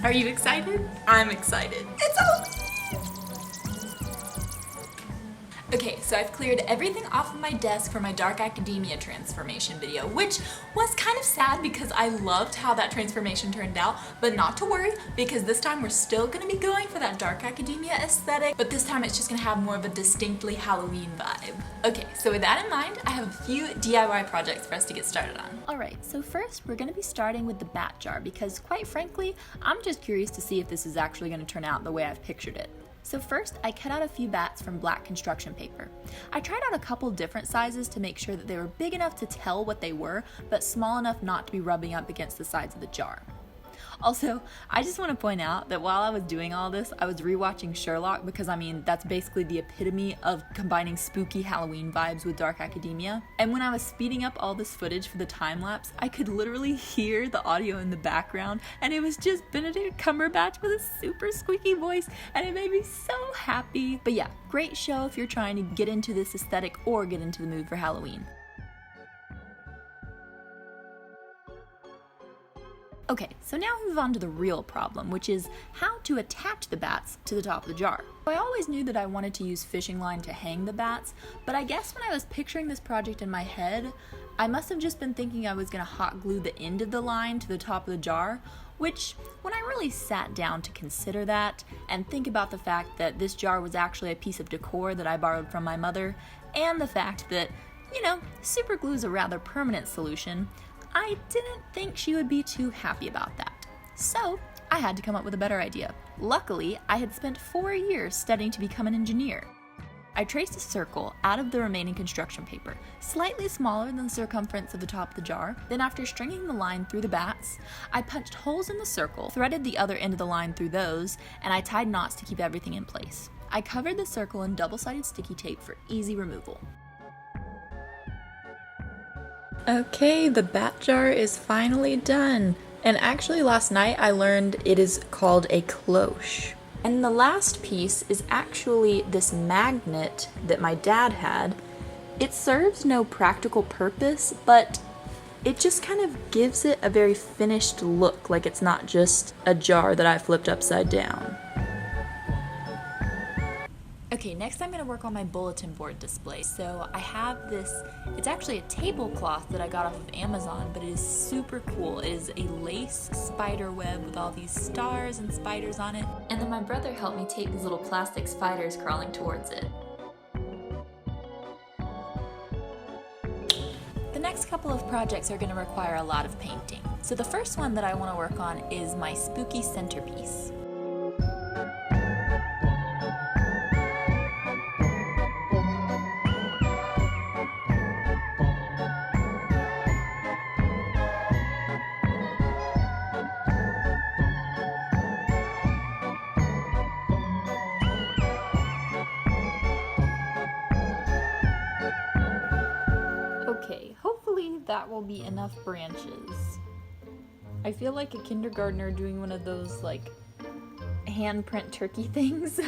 Are you excited? I'm excited. It's Halloween! Okay, so I've cleared everything off of my desk for my Dark Academia transformation video, which was kind of sad because I loved how that transformation turned out, but not to worry because this time we're still gonna be going for that Dark Academia aesthetic, but this time it's just gonna have more of a distinctly Halloween vibe. Okay, so with that in mind, I have a few DIY projects for us to get started on. Alright, so first we're going to be starting with the bat jar because quite frankly, I'm just curious to see if this is actually going to turn out the way I've pictured it. So first, I cut out a few bats from black construction paper. I tried out a couple different sizes to make sure that they were big enough to tell what they were, but small enough not to be rubbing up against the sides of the jar. Also, I just want to point out that while I was doing all this, I was rewatching Sherlock because, I mean, that's basically the epitome of combining spooky Halloween vibes with Dark Academia. And when I was speeding up all this footage for the time-lapse, I could literally hear the audio in the background, and it was just Benedict Cumberbatch with a super squeaky voice, and it made me so happy. But yeah, great show if you're trying to get into this aesthetic or get into the mood for Halloween. Okay, so now we move on to the real problem, which is how to attach the bats to the top of the jar. I always knew that I wanted to use fishing line to hang the bats, but I guess when I was picturing this project in my head, I must have just been thinking I was going to hot glue the end of the line to the top of the jar, which, when I really sat down to consider that and think about the fact that this jar was actually a piece of decor that I borrowed from my mother, and the fact that, you know, super glue is a rather permanent solution, I didn't think she would be too happy about that. So, I had to come up with a better idea. Luckily, I had spent 4 years studying to become an engineer. I traced a circle out of the remaining construction paper, slightly smaller than the circumference of the top of the jar. Then after stringing the line through the bats, I punched holes in the circle, threaded the other end of the line through those, and I tied knots to keep everything in place. I covered the circle in double-sided sticky tape for easy removal. Okay, the bat jar is finally done. And actually last night I learned it is called a cloche. And the last piece is actually this magnet that my dad had. It serves no practical purpose, but it just kind of gives it a very finished look, like it's not just a jar that I flipped upside down. Okay, next I'm going to work on my bulletin board display. So I have this, it's actually a tablecloth that I got off of Amazon, but it is super cool. It is a lace spider web with all these stars and spiders on it. And then my brother helped me tape these little plastic spiders crawling towards it. The next couple of projects are going to require a lot of painting. So the first one that I want to work on is my spooky centerpiece. Okay, hopefully that will be enough branches. I feel like a kindergartner doing one of those, like, handprint turkey things.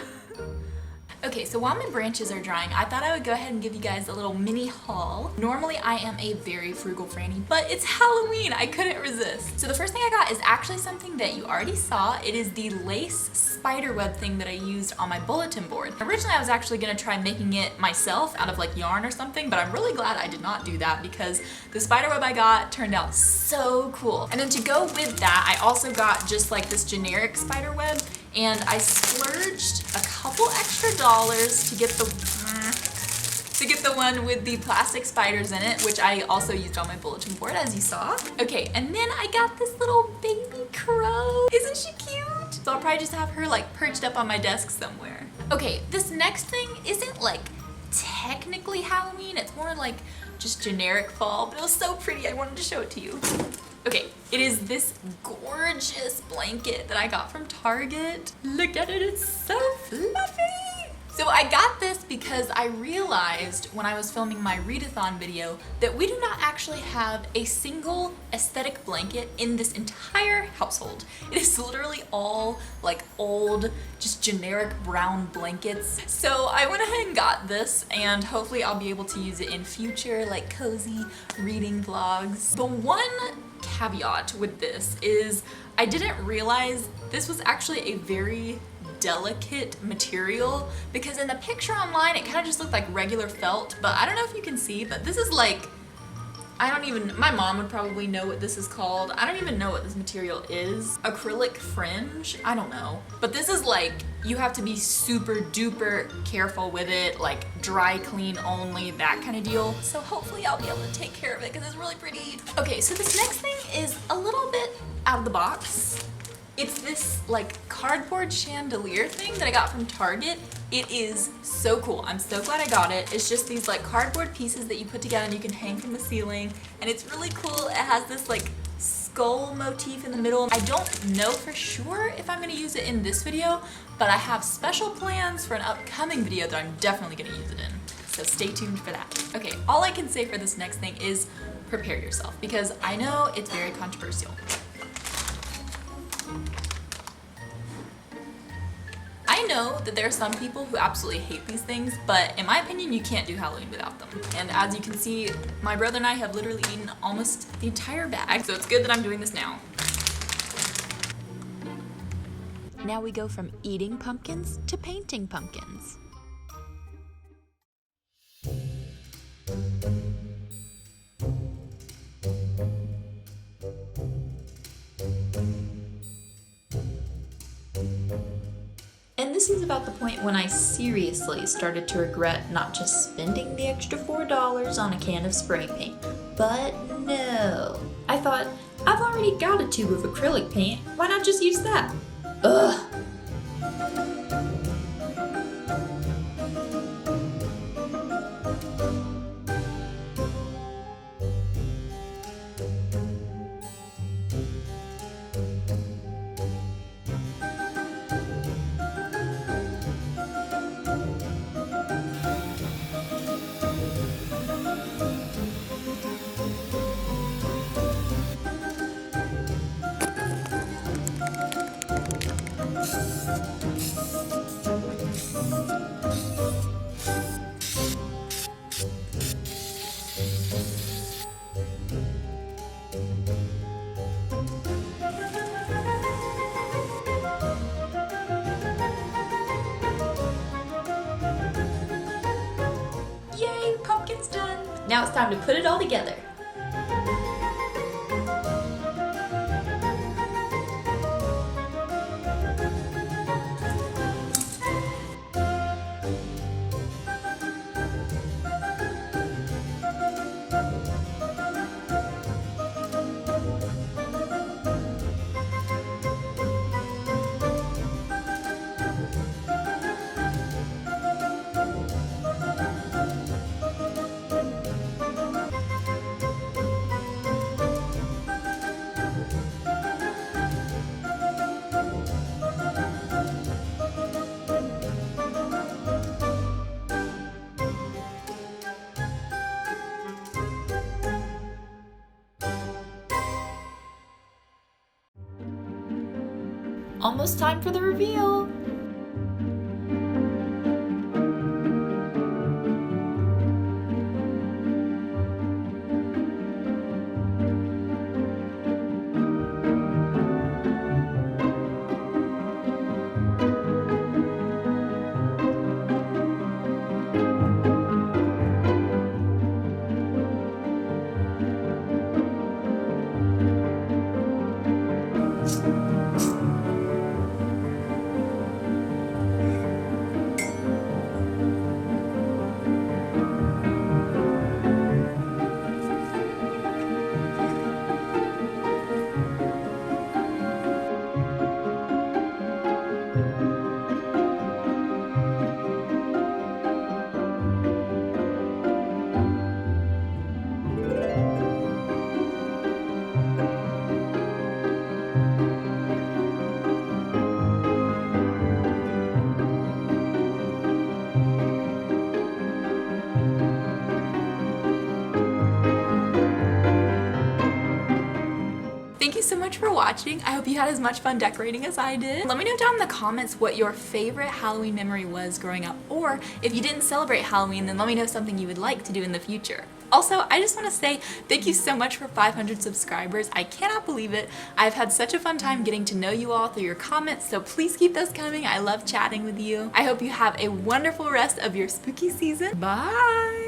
Okay, so while my branches are drying, I thought I would go ahead and give you guys a little mini haul. Normally I am a very frugal Franny, but it's Halloween, I couldn't resist. So the first thing I got is actually something that you already saw. It is the lace spiderweb thing that I used on my bulletin board. Originally I was actually gonna try making it myself out of like yarn or something, but I'm really glad I did not do that because the spiderweb I got turned out so cool. And then to go with that, I also got just like this generic spiderweb, and I splurged a couple extra dollars to get the one with the plastic spiders in it, which I also used on my bulletin board, as you saw. Okay, and then I got this little baby crow. Isn't she cute? So I'll probably just have her like perched up on my desk somewhere. Okay, this next thing isn't like technically Halloween. It's more like just generic fall, but it was so pretty I wanted to show it to you. Okay, it is this gorgeous blanket that I got from Target. Look at it, it's so fluffy. So I got this because I realized when I was filming my readathon video that we do not actually have a single aesthetic blanket in this entire household. It is literally all like old, just generic brown blankets. So I went ahead and got this, and hopefully I'll be able to use it in future like cozy reading vlogs. The one caveat with this is I didn't realize this was actually a very delicate material, because in the picture online it kind of just looked like regular felt, but I don't know if you can see, but this is like, my mom would probably know what this is called. I don't even know what this material is. Acrylic fringe? I don't know. But this is like, you have to be super duper careful with it, like dry clean only, that kind of deal. So hopefully I'll be able to take care of it because it's really pretty. Okay, so this next thing is a little bit out of the box. It's this like cardboard chandelier thing that I got from Target. It is so cool. I'm so glad I got it. It's just these like cardboard pieces that you put together and you can hang from the ceiling. And it's really cool. It has this like skull motif in the middle. I don't know for sure if I'm gonna use it in this video, but I have special plans for an upcoming video that I'm definitely gonna use it in. So stay tuned for that. Okay, all I can say for this next thing is prepare yourself, because I know it's very controversial. I know that there are some people who absolutely hate these things, but in my opinion, you can't do Halloween without them. And as you can see, my brother and I have literally eaten almost the entire bag, so it's good that I'm doing this now. Now we go from eating pumpkins to painting pumpkins. And this is about the point when I seriously started to regret not just spending the extra $4 on a can of spray paint. But no. I thought, I've already got a tube of acrylic paint, why not just use that? Ugh. Now it's time to put it all together. Almost time for the reveal! Thank you so much for watching. I hope you had as much fun decorating as I did. Let me know down in the comments what your favorite Halloween memory was growing up, or if you didn't celebrate Halloween, then let me know something you would like to do in the future. Also, I just want to say thank you so much for 500 subscribers. I cannot believe it. I've had such a fun time getting to know you all through your comments, so please keep those coming. I love chatting with you. I hope you have a wonderful rest of your spooky season. Bye!